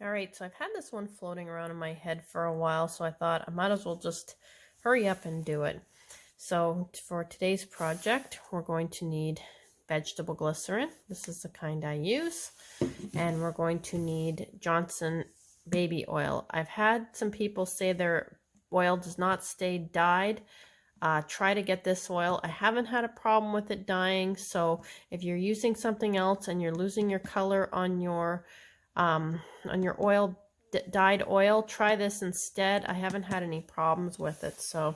All right, so I've had this one floating around in my head for a while, so I thought I might as well just hurry up and do it. So for today's project, we're going to need vegetable glycerin. This is the kind I use. And we're going to need Johnson baby oil. I've had some people say their oil does not stay dyed. Try to get this oil. I haven't had a problem with it dyeing, so if you're using something else and you're losing your color on your oil, dyed oil, try this instead. I haven't had any problems with it. So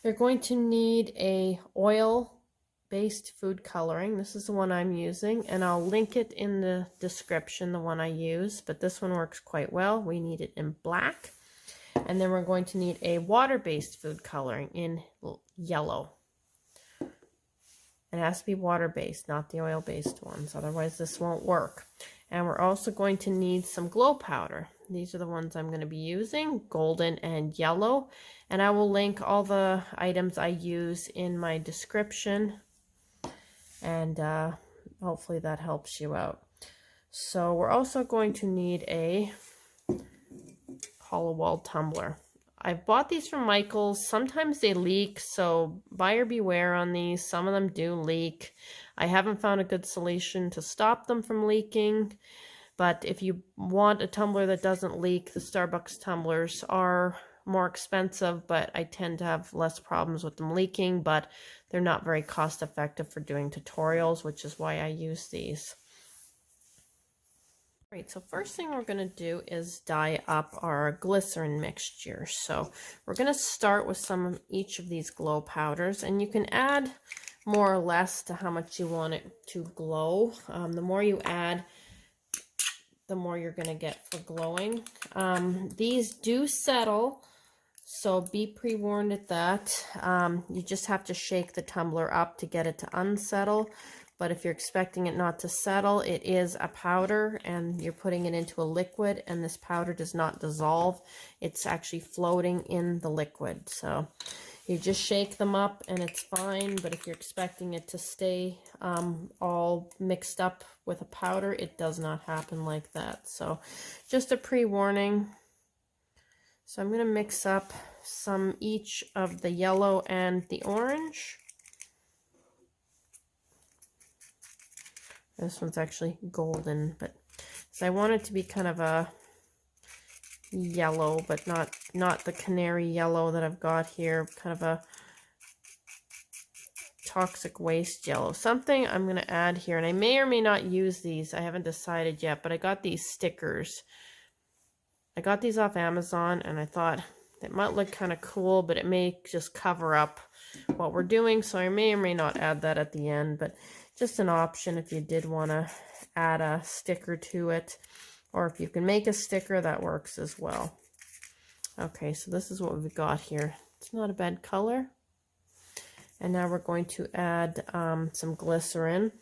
you're going to need a oil-based food coloring. This is the one I'm using, and I'll link it in the description, the one I use, but this one works quite well. We need it in black. And then we're going to need a water-based food coloring in yellow. It has to be water-based, not the oil-based ones, otherwise this won't work. And we're also going to need some glow powder. These are the ones I'm going to be using, golden and yellow. And I will link all the items I use in my description. And hopefully that helps you out. So we're also going to need a hollow wall tumbler. I've bought these from Michael's. Sometimes they leak, so buyer beware on these. Some of them do leak. I haven't found a good solution to stop them from leaking, but if you want a tumbler that doesn't leak, the Starbucks tumblers are more expensive, but I tend to have less problems with them leaking, but they're not very cost effective for doing tutorials, which is why I use these. All right, so first thing we're going to do is dye up our glycerin mixture. So we're going to start with some of each of these glow powders, and you can add more or less to how much you want it to glow. The more you add, the more you're going to get for glowing. These do settle, so be pre-warned at that. You just have to shake the tumbler up to get it to unsettle. But if you're expecting it not to settle, it is a powder and you're putting it into a liquid, and this powder does not dissolve. It's actually floating in the liquid. So you just shake them up and it's fine. But if you're expecting it to stay all mixed up with a powder, it does not happen like that. So just a pre-warning. So I'm going to mix up some each of the yellow and the orange. This one's actually golden, but so I want it to be kind of a yellow, but not the canary yellow that I've got here, kind of a toxic waste yellow. Something I'm going to add here, and I may or may not use these. I haven't decided yet, but I got these stickers. I got these off Amazon, and I thought it might look kind of cool, but it may just cover up what we're doing, so I may or may not add that at the end, but just an option if you did want to add a sticker to it, or if you can make a sticker, that works as well. Okay, so this is what we've got here. It's not a bad color. And now we're going to add some glycerin.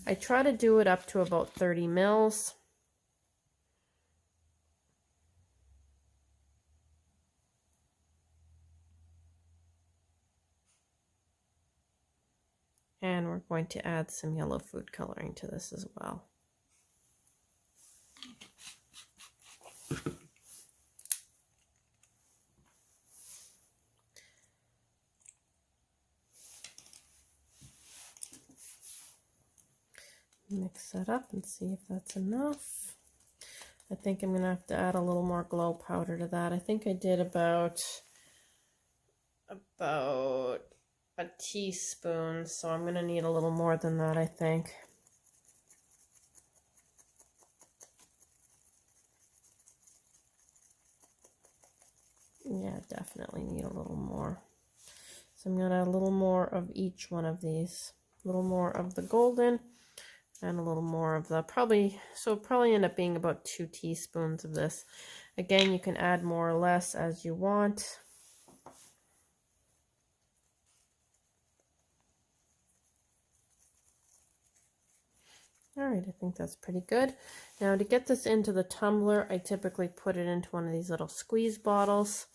I try to do it up to about 30 mils. And we're going to add some yellow food coloring to this as well. Mix that up and see if that's enough. I think I'm going to have to add a little more glow powder to that. I think I did about a teaspoon, so I'm going to need a little more than that, I think. Yeah, definitely need a little more. So I'm going to add a little more of each one of these. A little more of the golden and a little more of the probably end up being about 2 teaspoons of this. Again, you can add more or less as you want. Alright, I think that's pretty good. Now to get this into the tumbler, I typically put it into one of these little squeeze bottles.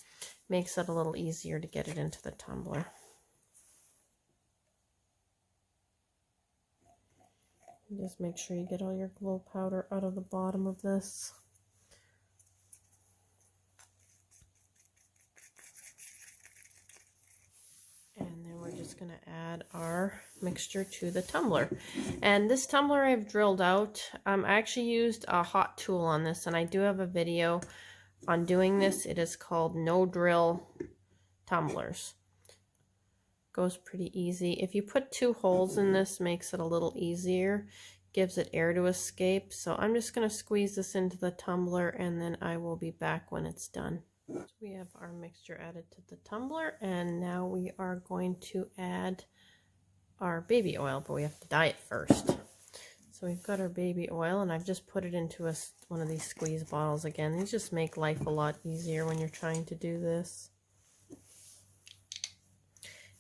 Makes it a little easier to get it into the tumbler. Just make sure you get all your glow powder out of the bottom of this. just going to add our mixture to the tumbler. And this tumbler I've drilled out. I actually used a hot tool on this, and I do have a video on doing this. It is called No Drill Tumblers. Goes pretty easy. If you put 2 holes in this, makes it a little easier, gives it air to escape. So I'm just going to squeeze this into the tumbler, and then I will be back when it's done. So we have our mixture added to the tumbler, and now we are going to add our baby oil, but we have to dye it first. So we've got our baby oil, and I've just put it into one of these squeeze bottles again. These just make life a lot easier when you're trying to do this.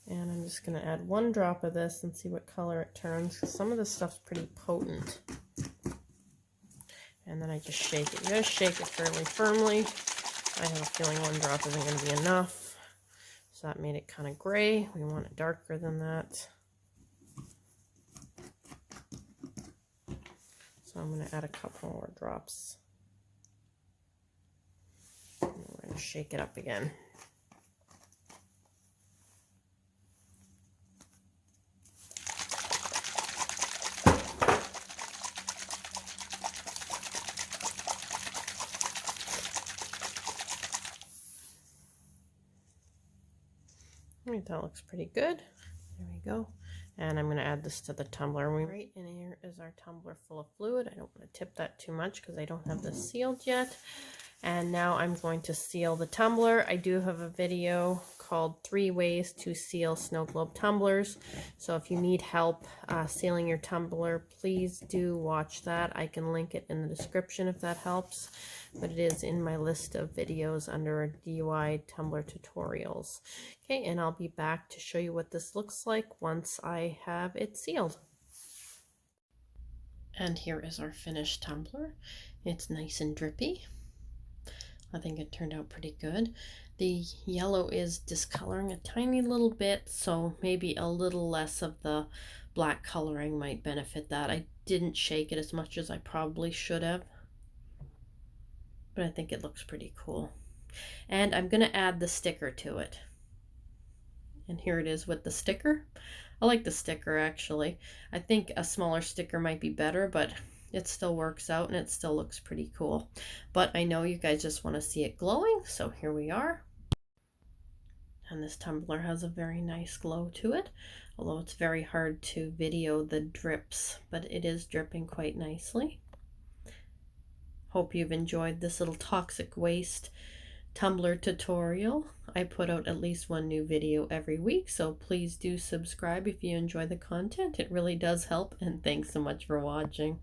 And I'm just going to add 1 drop of this and see what color it turns. Some of this stuff's pretty potent. And then I just shake it. You gotta shake it fairly firmly. I have a feeling 1 drop isn't going to be enough. So that made it kind of gray. We want it darker than that. So I'm going to add a couple more drops. And we're going to shake it up again. That looks pretty good. There we go. And I'm going to add this to the tumbler. Right in here is our tumbler full of fluid. I don't want to tip that too much because I don't have this sealed yet. And now I'm going to seal the tumbler. I do have a video called 3 Ways to Seal Snow Globe Tumblers. So if you need help sealing your tumbler, please do watch that. I can link it in the description if that helps. But it is in my list of videos under DIY tumbler tutorials. Okay, and I'll be back to show you what this looks like once I have it sealed. And here is our finished tumbler. It's nice and drippy. I think it turned out pretty good. The yellow is discoloring a tiny little bit, so maybe a little less of the black coloring might benefit that. I didn't shake it as much as I probably should have, but I think it looks pretty cool. And I'm going to add the sticker to it. And here it is with the sticker. I like the sticker actually. I think a smaller sticker might be better, but it still works out and it still looks pretty cool. But I know you guys just want to see it glowing, so here we are. And this tumbler has a very nice glow to it, although it's very hard to video the drips, but it is dripping quite nicely. Hope you've enjoyed this little toxic waste tumbler tutorial. I put out at least 1 new video every week, so please do subscribe if you enjoy the content. It really does help, and thanks so much for watching.